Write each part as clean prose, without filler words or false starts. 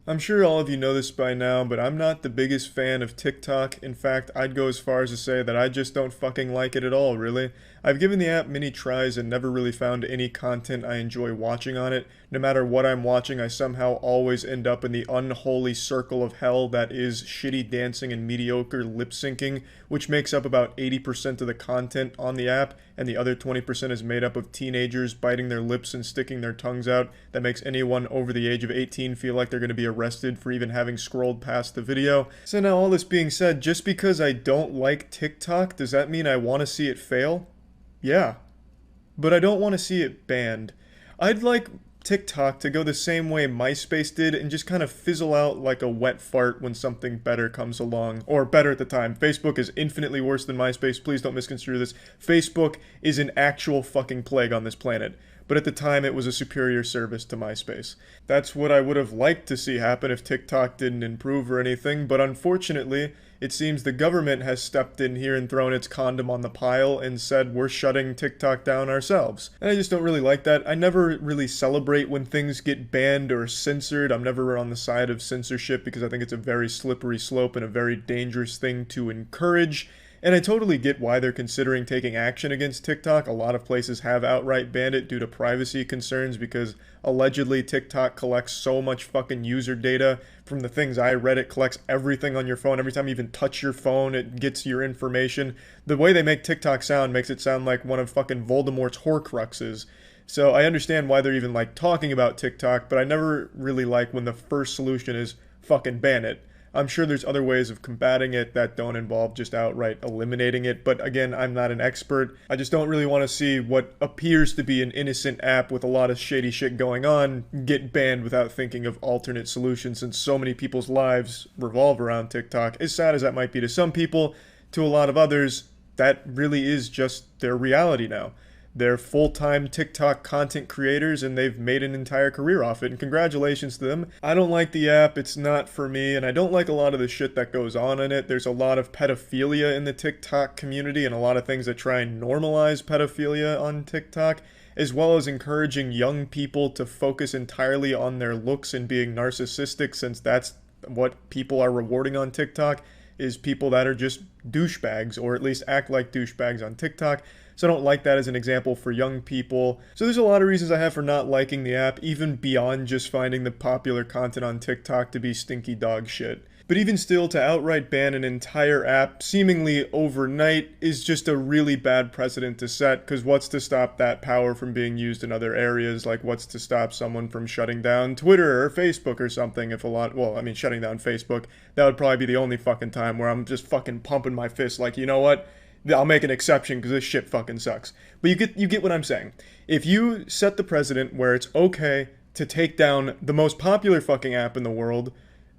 I'm sure all of you know this by now, but I'm not the biggest fan of TikTok. In fact, I'd go as far as to say that I just don't fucking like it at all, really. I've given the app many tries and never really found any content I enjoy watching on it. No matter what I'm watching, I somehow always end up in the unholy circle of hell that is shitty dancing and mediocre lip syncing, which makes up about 80% of the content on the app, and the other 20% is made up of teenagers biting their lips and sticking their tongues out that makes anyone over the age of 18 feel like they're going to be arrested for even having scrolled past the video. So now all this being said, just because I don't like TikTok, does that mean I want to see it fail? Yeah, but I don't want to see it banned. I'd like TikTok to go the same way MySpace did and just kind of fizzle out like a wet fart when something better comes along. Or better at the time. Facebook is infinitely worse than MySpace. Please don't misconstrue this. Facebook is an actual fucking plague on this planet. But at the time, it was a superior service to MySpace. That's what I would have liked to see happen if TikTok didn't improve or anything, but unfortunately, it seems the government has stepped in here and thrown its condom on the pile and said we're shutting TikTok down ourselves. And I just don't really like that. I never really celebrate when things get banned or censored. I'm never on the side of censorship because I think it's a very slippery slope and a very dangerous thing to encourage. And I totally get why they're considering taking action against TikTok. A lot of places have outright banned it due to privacy concerns because allegedly TikTok collects so much fucking user data. From the things I read, it collects everything on your phone. Every time you even touch your phone, it gets your information. The way they make TikTok sound makes it sound like one of fucking Voldemort's Horcruxes. So I understand why they're even like talking about TikTok, but I never really like when the first solution is fucking ban it. I'm sure there's other ways of combating it that don't involve just outright eliminating it, but again, I'm not an expert. I just don't really want to see what appears to be an innocent app with a lot of shady shit going on get banned without thinking of alternate solutions, since so many people's lives revolve around TikTok. As sad as that might be to some people, to a lot of others, that really is just their reality now. They're full-time TikTok content creators and they've made an entire career off it, and congratulations to them. I don't like the app, it's not for me, and I don't like a lot of the shit that goes on in it. There's a lot of pedophilia in the TikTok community and a lot of things that try and normalize pedophilia on TikTok, as well as encouraging young people to focus entirely on their looks and being narcissistic, since that's what people are rewarding on TikTok, is people that are just douchebags, or at least act like douchebags on TikTok. So I don't like that as an example for young people. So there's a lot of reasons I have for not liking the app, even beyond just finding the popular content on TikTok to be stinky dog shit. But even still, to outright ban an entire app seemingly overnight is just a really bad precedent to set, because what's to stop that power from being used in other areas? Like, what's to stop someone from shutting down Twitter or Facebook or something? If a lot, well, I mean, shutting down Facebook, that would probably be the only fucking time where I'm just fucking pumping my fist like, you know what? I'll make an exception because this shit fucking sucks. But you get what I'm saying. If you set the precedent where it's okay to take down the most popular fucking app in the world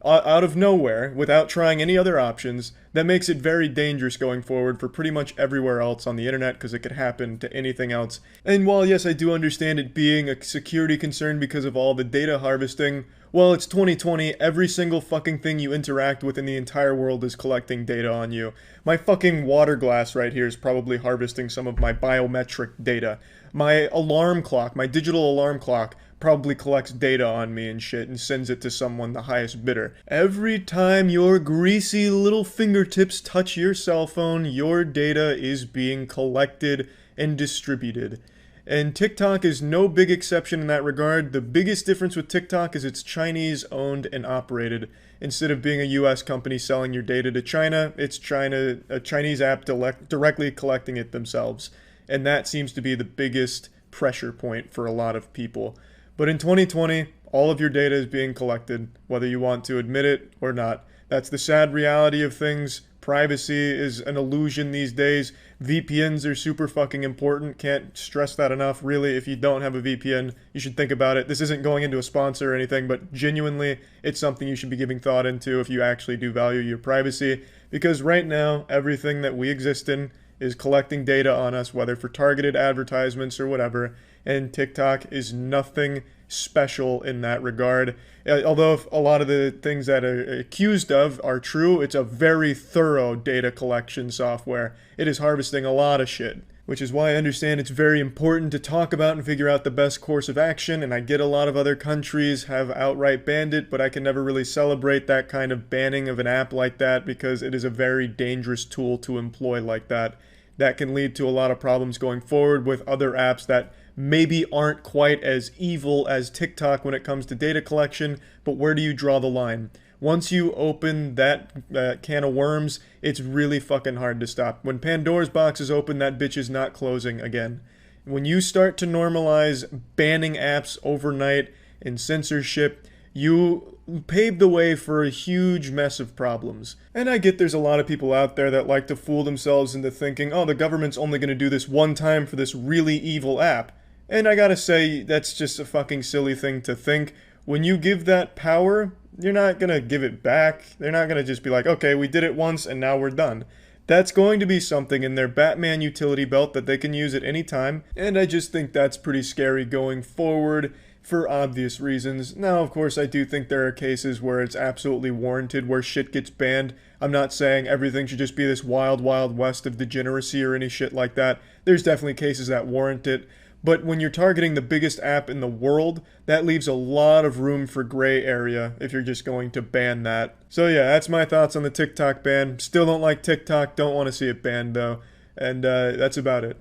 out of nowhere without trying any other options, that makes it very dangerous going forward for pretty much everywhere else on the internet, because it could happen to anything else. And while yes, I do understand it being a security concern because of all the data harvesting, well, it's 2020, every single fucking thing you interact with in the entire world is collecting data on you. My fucking water glass right here is probably harvesting some of my biometric data. My alarm clock, my digital alarm clock, probably collects data on me and shit and sends it to someone the highest bidder. Every time your greasy little fingertips touch your cell phone, your data is being collected and distributed. And TikTok is no big exception in that regard. The biggest difference with TikTok is it's Chinese owned and operated. Instead of being a US company selling your data to China, it's a Chinese app directly collecting it themselves. And that seems to be the biggest pressure point for a lot of people. But in 2020, all of your data is being collected, whether you want to admit it or not. That's the sad reality of things. Privacy is an illusion these days. VPNs are super fucking important. Can't stress that enough. Really, if you don't have a VPN, you should think about it. This isn't going into a sponsor or anything, but genuinely, it's something you should be giving thought into if you actually do value your privacy. Because right now, everything that we exist in is collecting data on us, whether for targeted advertisements or whatever, and TikTok is nothing special in that regard. Although a lot of the things that are accused of are true, it's a very thorough data collection software. It is harvesting a lot of shit, which is why I understand it's very important to talk about and figure out the best course of action, and I get a lot of other countries have outright banned it, but I can never really celebrate that kind of banning of an app like that because it is a very dangerous tool to employ like that. That can lead to a lot of problems going forward with other apps that maybe aren't quite as evil as TikTok when it comes to data collection, but where do you draw the line? Once you open that can of worms, it's really fucking hard to stop. When Pandora's box is open, that bitch is not closing again. When you start to normalize banning apps overnight and censorship, you paved the way for a huge mess of problems. And I get there's a lot of people out there that like to fool themselves into thinking, oh, the government's only going to do this one time for this really evil app. And I gotta say, that's just a fucking silly thing to think. When you give that power, you're not gonna give it back. They're not gonna just be like, okay, we did it once and now we're done. That's going to be something in their Batman utility belt that they can use at any time, and I just think that's pretty scary going forward for obvious reasons. Now, of course, I do think there are cases where it's absolutely warranted, where shit gets banned. I'm not saying everything should just be this wild, wild west of degeneracy or any shit like that. There's definitely cases that warrant it. But when you're targeting the biggest app in the world, that leaves a lot of room for gray area if you're just going to ban that. So yeah, that's my thoughts on the TikTok ban. Still don't like TikTok, don't want to see it banned though. And that's about it.